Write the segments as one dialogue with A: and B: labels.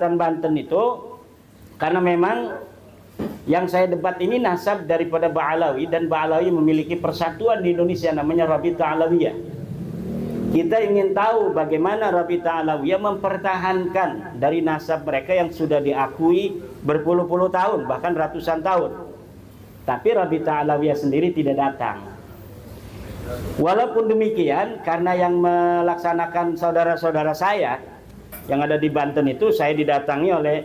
A: dan Banten itu karena memang yang saya debat ini nasab daripada Ba'alawi, dan Ba'alawi memiliki persatuan di Indonesia namanya Rabita Alawiyah. Kita ingin tahu bagaimana Rabita Alawiyah mempertahankan dari nasab mereka yang sudah diakui berpuluh-puluh tahun, bahkan ratusan tahun. Tapi Rabita Alawiyah sendiri tidak datang. Walaupun demikian, karena yang melaksanakan saudara-saudara saya yang ada di Banten itu, saya didatangi oleh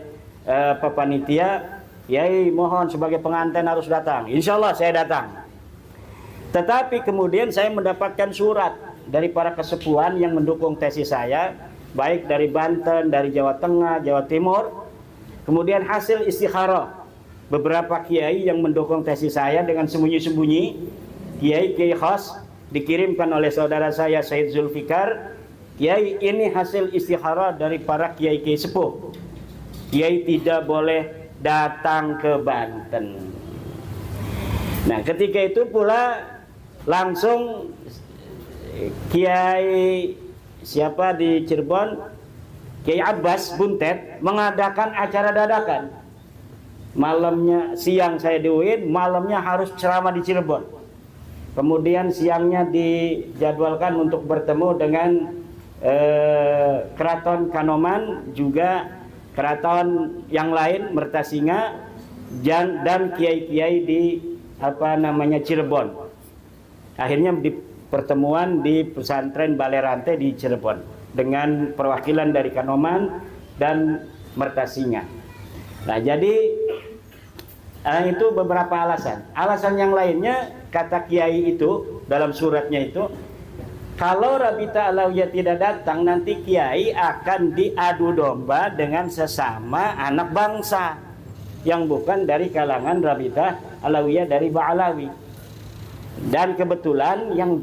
A: panitia. Yai, mohon sebagai pengantin harus datang. Insya Allah saya datang. Tetapi kemudian saya mendapatkan surat dari para kesepuhan yang mendukung tesis saya, baik dari Banten, dari Jawa Tengah, Jawa Timur. Kemudian hasil istikharah beberapa kiai yang mendukung tesis saya dengan sembunyi-sembunyi, kiai khas, dikirimkan oleh saudara saya Said Zulfikar. Kiai, ini hasil istikharah dari para kiai sepuh. Kiai tidak boleh datang ke Banten. Nah, ketika itu pula langsung Kiai siapa di Cirebon, Kiai Abbas Buntet mengadakan acara dadakan. Malamnya, siang saya di UIN, malamnya harus ceramah di Cirebon. Kemudian siangnya dijadwalkan untuk bertemu dengan Keraton Kanoman, juga keraton yang lain Mertasinga, dan kiai-kiai di Cirebon. Akhirnya di pertemuan di pesantren Balerante di Cirebon dengan perwakilan dari Kanoman dan Mertasinga. Nah, jadi itu beberapa alasan. Alasan yang lainnya, kata kiai itu dalam suratnya itu, kalau Rabita Alawiyah tidak datang, nanti kiai akan diadu domba dengan sesama anak bangsa yang bukan dari kalangan Rabita Alawiyah dari Ba'alawi. Dan kebetulan yang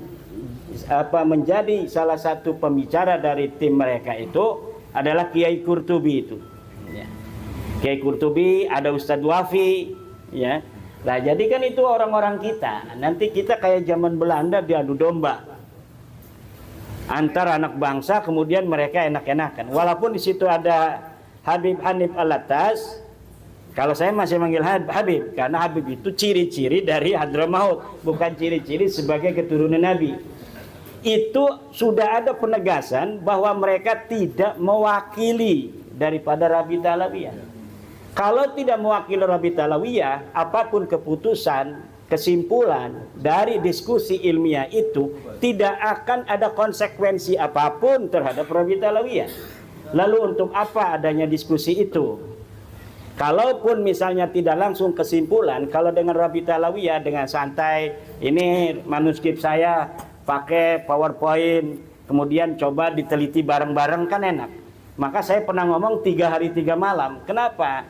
A: menjadi salah satu pembicara dari tim mereka itu adalah Kiai Qurtubi itu. Ya. Kiai Qurtubi, ada Ustadz Wafi, ya. Nah, jadi kan itu orang-orang kita. Nanti kita kayak zaman Belanda diadu domba antar anak bangsa, kemudian mereka enak-enakan. Walaupun di situ ada Habib Hanif Alatas, kalau saya masih manggil Habib, karena Habib itu ciri-ciri dari Hadramaut, bukan ciri-ciri sebagai keturunan Nabi. Itu sudah ada penegasan bahwa mereka tidak mewakili daripada Rabita Alawiyah. Kalau tidak mewakili Rabita Alawiyah, apapun keputusan, kesimpulan dari diskusi ilmiah itu tidak akan ada konsekuensi apapun terhadap Rabita Alawiyah. Lalu untuk apa adanya diskusi itu? Kalaupun misalnya tidak langsung kesimpulan, kalau dengan Rabita Alawiyah dengan santai, ini manuskrip saya pakai PowerPoint, kemudian coba diteliti bareng-bareng, kan enak. Maka saya pernah ngomong 3 hari 3 malam. Kenapa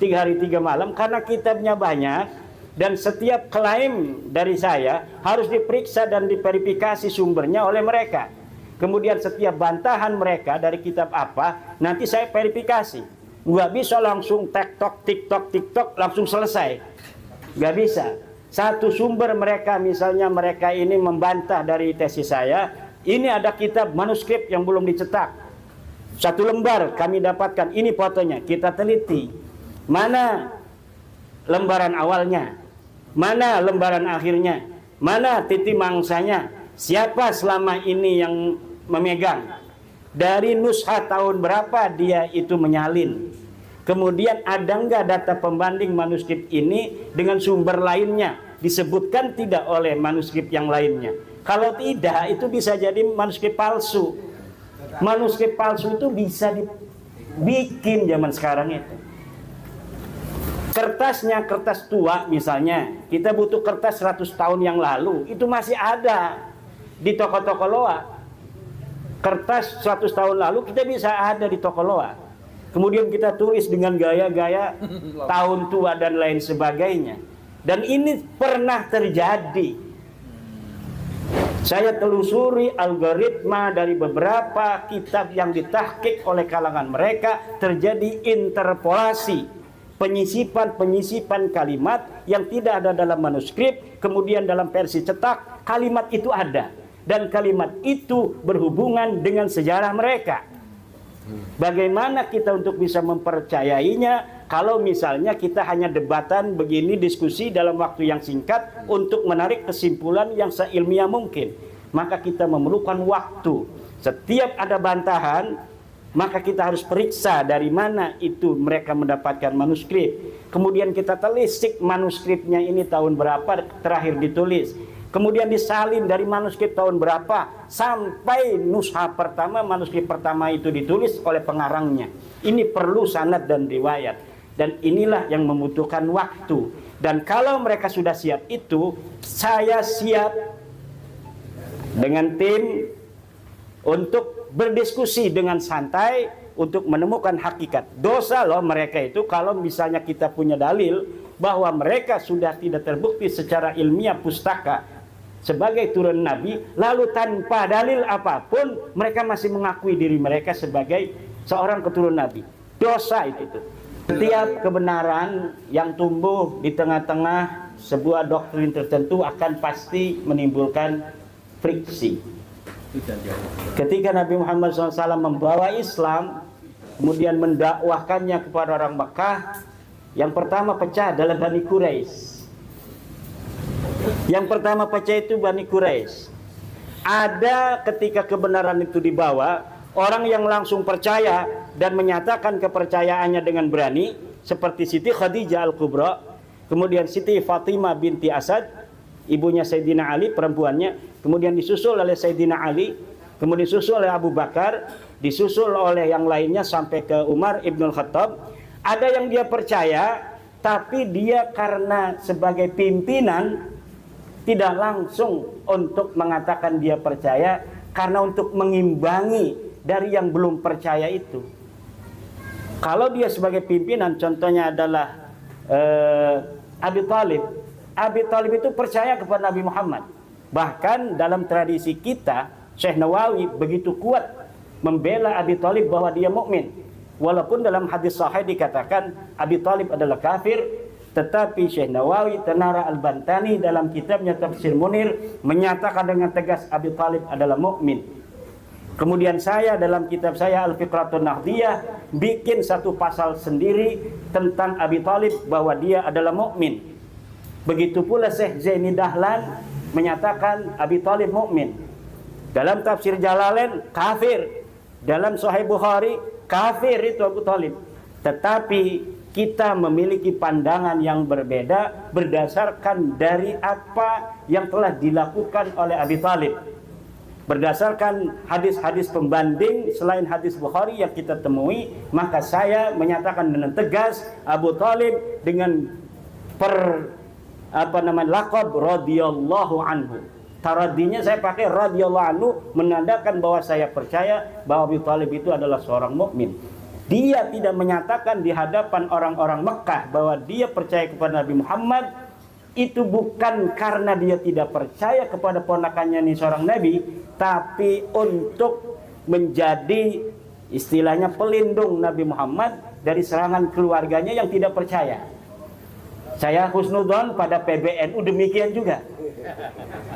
A: 3 hari 3 malam? Karena kitabnya banyak. Dan setiap klaim dari saya harus diperiksa dan diverifikasi sumbernya oleh mereka. Kemudian setiap bantahan mereka dari kitab apa, nanti saya verifikasi. Nggak bisa langsung TikTok langsung selesai. Nggak bisa. Satu sumber mereka, misalnya mereka ini membantah dari tesis saya, ini ada kitab manuskrip yang belum dicetak. 1 lembar kami dapatkan, ini fotonya, kita teliti. Mana lembaran awalnya? Mana lembaran akhirnya? Mana titik mangsanya? Siapa selama ini yang memegang? Dari nushah tahun berapa dia itu menyalin? Kemudian ada nggak data pembanding manuskrip ini dengan sumber lainnya? Disebutkan tidak oleh manuskrip yang lainnya? Kalau tidak, itu bisa jadi manuskrip palsu. Manuskrip palsu itu bisa dibikin zaman sekarang itu. Kertasnya kertas tua misalnya, kita butuh kertas 100 tahun yang lalu, itu masih ada di toko-toko loa. Kertas 100 tahun lalu kita bisa ada di toko loa. Kemudian kita tulis dengan gaya-gaya tahun tua dan lain sebagainya. Dan ini pernah terjadi. Saya telusuri algoritma dari beberapa kitab yang ditahqiq oleh kalangan mereka, terjadi interpolasi, penyisipan kalimat yang tidak ada dalam manuskrip, kemudian dalam versi cetak kalimat itu ada, dan kalimat itu berhubungan dengan sejarah mereka. Bagaimana kita untuk bisa mempercayainya kalau misalnya kita hanya debatan begini, diskusi dalam waktu yang singkat untuk menarik kesimpulan yang seilmiah mungkin. Maka kita memerlukan waktu. Setiap ada bantahan, maka kita harus periksa dari mana itu mereka mendapatkan manuskrip. Kemudian kita telisik manuskripnya ini tahun berapa terakhir ditulis. Kemudian disalin dari manuskrip tahun berapa sampai nushah pertama, manuskrip pertama itu ditulis oleh pengarangnya. Ini perlu sanad dan riwayat. Dan inilah yang membutuhkan waktu. Dan kalau mereka sudah siap itu, saya siap dengan tim untuk berdiskusi dengan santai untuk menemukan hakikat. Dosa loh mereka itu kalau misalnya kita punya dalil bahwa mereka sudah tidak terbukti secara ilmiah pustaka sebagai turun Nabi, lalu tanpa dalil apapun mereka masih mengakui diri mereka sebagai seorang keturunan Nabi. Dosa itu tuh. Setiap kebenaran yang tumbuh di tengah-tengah sebuah doktrin tertentu akan pasti menimbulkan friksi. Ketika Nabi Muhammad SAW membawa Islam, kemudian mendakwahkannya kepada orang Mekah, yang pertama pecah adalah Bani Quraisy. Yang pertama pecah itu Bani Quraisy. Ada ketika kebenaran itu dibawa, orang yang langsung percaya dan menyatakan kepercayaannya dengan berani, seperti Siti Khadijah Al-Kubra, kemudian Siti Fatimah binti Asad, ibunya Sayyidina Ali, perempuannya, kemudian disusul oleh Sayyidina Ali, kemudian disusul oleh Abu Bakar, disusul oleh yang lainnya sampai ke Umar Ibnul Khattab. Ada yang dia percaya, tapi dia karena sebagai pimpinan tidak langsung untuk mengatakan dia percaya, karena untuk mengimbangi dari yang belum percaya itu. Kalau dia sebagai pimpinan, contohnya adalah Abi Thalib. Abi Thalib itu percaya kepada Nabi Muhammad. Bahkan dalam tradisi kita, Syekh Nawawi begitu kuat membela Abi Thalib bahwa dia mukmin. Walaupun dalam hadis sahih dikatakan Abi Thalib adalah kafir, tetapi Syekh Nawawi Tanara Al-Bantani dalam kitabnya Tafsir Munir menyatakan dengan tegas Abi Thalib adalah mukmin. Kemudian saya dalam kitab saya Al-Fiqratun Nahdiyah bikin satu pasal sendiri tentang Abi Thalib bahwa dia adalah mukmin. Begitu pula Syekh Zaini Dahlan menyatakan Abi Thalib mukmin. Dalam tafsir Jalalain kafir. Dalam Sahih Bukhari kafir itu Abu Thalib. Tetapi kita memiliki pandangan yang berbeda berdasarkan dari apa yang telah dilakukan oleh Abi Thalib. Berdasarkan hadis-hadis pembanding selain hadis Bukhari yang kita temui, maka saya menyatakan dengan tegas Abu Thalib dengan laqab radhiyallahu anhu. Taradinya saya pakai radhiyallahu anhu, menandakan bahwa saya percaya bahwa Abu Thalib itu adalah seorang mukmin. Dia tidak menyatakan di hadapan orang-orang Mekah bahwa dia percaya kepada Nabi Muhammad. Itu bukan karena dia tidak percaya kepada ponakannya ini seorang Nabi, tapi untuk menjadi istilahnya pelindung Nabi Muhammad dari serangan keluarganya yang tidak percaya. Saya husnudzon pada PBNU demikian juga.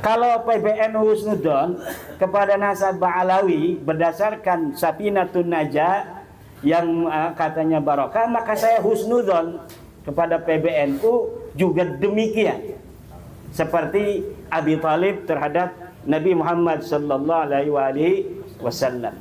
A: Kalau PBNU husnudzon kepada nasabah Alawi berdasarkan Safinatun Najah yang katanya barokah, maka saya husnudzon kepada PBNU juga demikian. Seperti Abi Thalib terhadap Nabi Muhammad sallallahu alaihi wasallam.